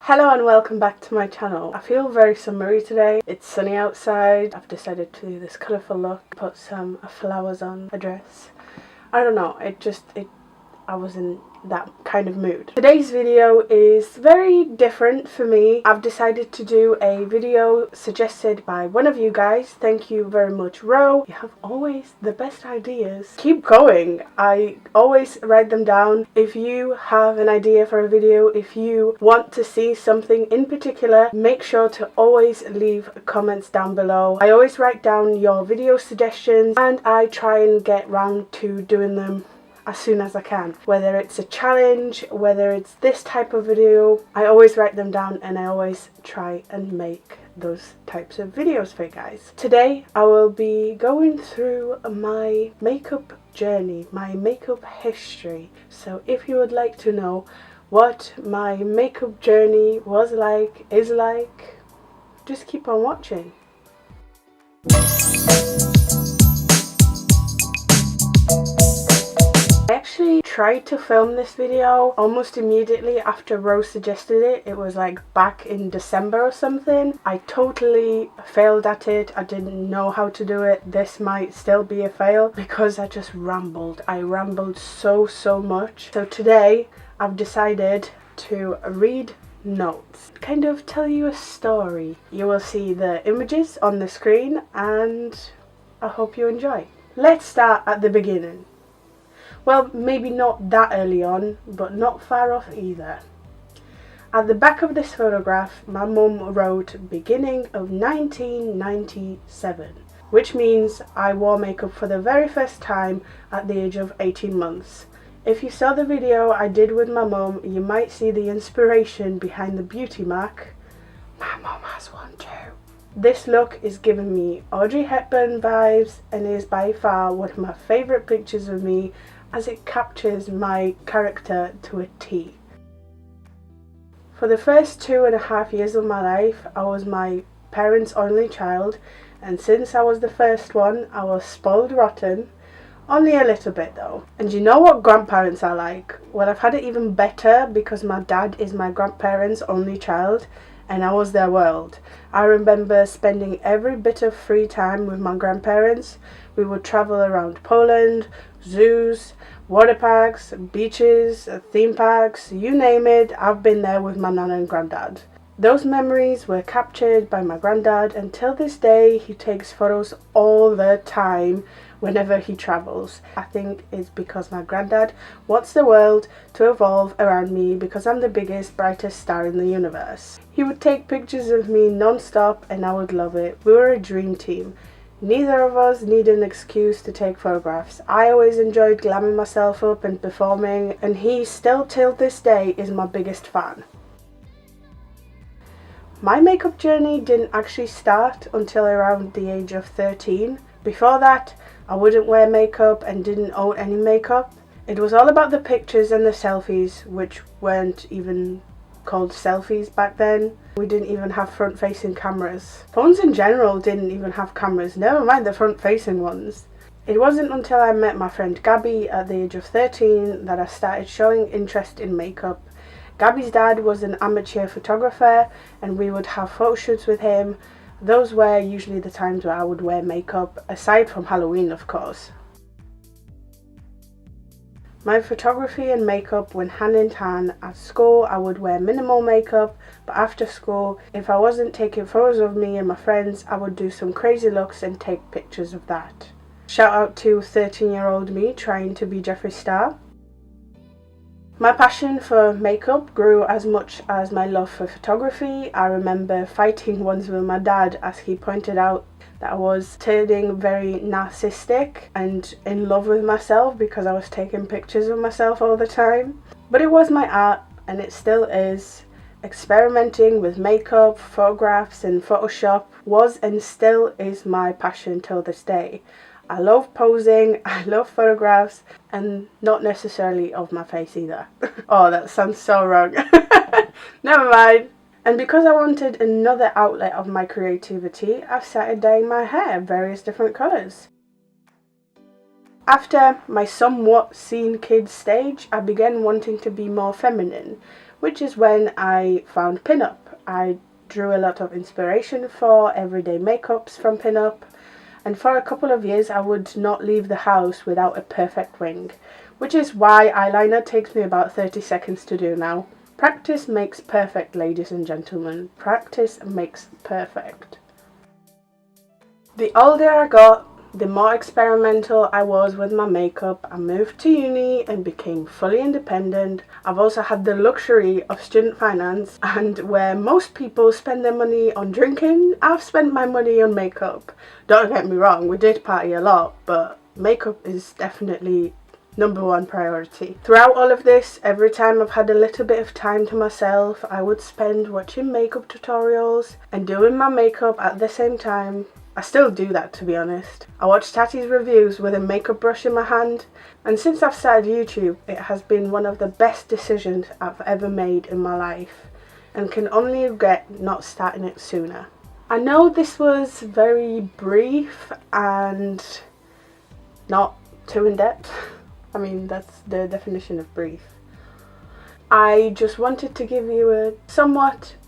Hello and welcome back to my channel. I feel very summery today. It's sunny outside. I've decided to do this colourful look, put some flowers on a dress. I don't know, I was in that kind of mood. Today's video is very different for me. I've decided to do a video suggested by one of you guys. Thank you very much, Ro. You have always the best ideas. Keep going. I always write them down. If you have an idea for a video, if you want to see something in particular, make sure to always leave comments down below. I always write down your video suggestions and I try and get round to doing them as soon as I can. Whether it's a challenge, whether it's this type of video, I always write them down and I always try and make those types of videos for you guys. Today I will be going through my makeup journey, my makeup history. So if you would like to know what my makeup journey was like, is like, just keep on watching. I actually tried to film this video almost immediately after Rose suggested it. It was like back in December or something. I totally failed at it. I didn't know how to do it. This might still be a fail because I just rambled. I rambled so much. So today I've decided to read notes, kind of tell you a story. You will see the images on the screen and I hope you enjoy. Let's start at the beginning. Well, maybe not that early on, but not far off either. At the back of this photograph, my mum wrote beginning of 1997, which means I wore makeup for the very first time at the age of 18 months. If you saw the video I did with my mum, you might see the inspiration behind the beauty mark. My mum has one too. This look is giving me Audrey Hepburn vibes and is by far one of my favourite pictures of me, as it captures my character to a T. For the first 2.5 years of my life, I was my parents' only child, and since I was the first one, I was spoiled rotten. Only a little bit though. And you know what grandparents are like? Well, I've had it even better because my dad is my grandparents' only child and I was their world. I remember spending every bit of free time with my grandparents. We would travel around Poland, zoos, water parks, beaches, theme parks, you name it. I've been there with my nana and granddad. Those memories were captured by my granddad, and till this day he takes photos all the time whenever he travels. I think it's because my granddad wants the world to evolve around me because I'm the biggest, brightest star in the universe. He would take pictures of me non-stop and I would love it. We were a dream team. Neither of us needed an excuse to take photographs. I always enjoyed glamming myself up and performing, and he still till this day is my biggest fan. My makeup journey didn't actually start until around the age of 13. Before that, I wouldn't wear makeup and didn't own any makeup. It was all about the pictures and the selfies, which weren't even called selfies back then. We didn't even have front-facing cameras. Phones in general didn't even have cameras, never mind the front-facing ones. It wasn't until I met my friend Gabby at the age of 13 that I started showing interest in makeup. Gabby's dad was an amateur photographer and we would have photo shoots with him. Those were usually the times where I would wear makeup, aside from Halloween of course. My photography and makeup went hand in hand. At school I would wear minimal makeup, but after school, if I wasn't taking photos of me and my friends, I would do some crazy looks and take pictures of that. Shout out to 13-year-old me trying to be Jeffree Star. My passion for makeup grew as much as my love for photography. I remember fighting once with my dad as he pointed out that I was turning very narcissistic and in love with myself because I was taking pictures of myself all the time. But it was my art and it still is. Experimenting with makeup, photographs and Photoshop was and still is my passion till this day. I love posing, I love photographs, and not necessarily of my face either. Oh, that sounds so wrong. Never mind. And because I wanted another outlet of my creativity, I've started dyeing my hair various different colours. After my somewhat scene kid stage, I began wanting to be more feminine, which is when I found pinup. I drew a lot of inspiration for everyday makeups from pinup, and for a couple of years I would not leave the house without a perfect wing, which is why eyeliner takes me about 30 seconds to do now. Practice makes perfect, ladies and gentlemen. Practice makes perfect. The older I got, the more experimental I was with my makeup. I moved to uni and became fully independent. I've also had the luxury of student finance, and where most people spend their money on drinking, I've spent my money on makeup. Don't get me wrong, we did party a lot, but makeup is definitely #1 priority. Throughout all of this, every time I've had a little bit of time to myself, I would spend watching makeup tutorials and doing my makeup at the same time. I still do that, to be honest. I watch Tati's reviews with a makeup brush in my hand, and since I've started YouTube, it has been one of the best decisions I've ever made in my life, and can only regret not starting it sooner. I know this was very brief and not too in-depth. I mean, that's the definition of brief. I just wanted to give you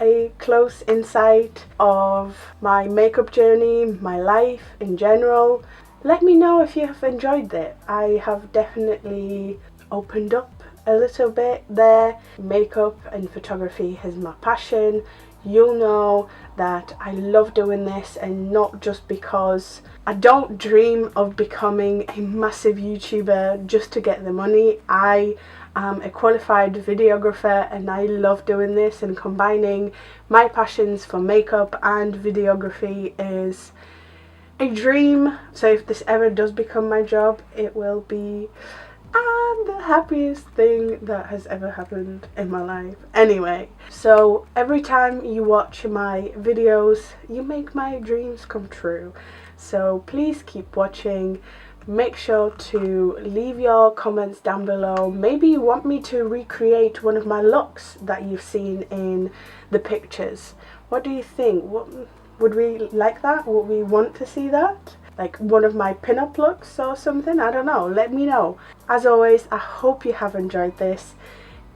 a close insight of my makeup journey, my life in general. Let me know if you have enjoyed it. I have definitely opened up a little bit there. Makeup and photography is my passion. You'll know that I love doing this, and not just because I don't dream of becoming a massive YouTuber just to get the money. I am a qualified videographer and I love doing this, and combining my passions for makeup and videography is a dream. So if this ever does become my job, it will be the happiest thing that has ever happened in my life. Anyway, so every time you watch my videos, you make my dreams come true. So please keep watching. Make sure to leave your comments down below. Maybe you want me to recreate one of my looks that you've seen in the pictures. What do you think? Would we like that? Would we want to see that? Like one of my pinup looks or something? I don't know. Let me know. As always, I hope you have enjoyed this.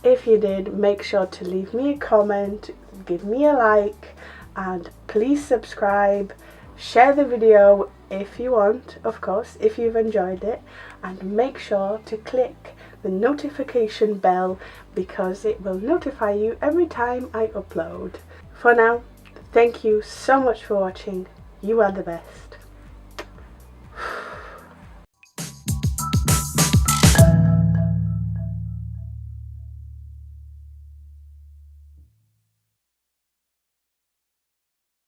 If you did, make sure to leave me a comment, give me a like, and please subscribe. Share the video if you want, of course, if you've enjoyed it, and make sure to click the notification bell because it will notify you every time I upload. For now, thank you so much for watching. You are the best.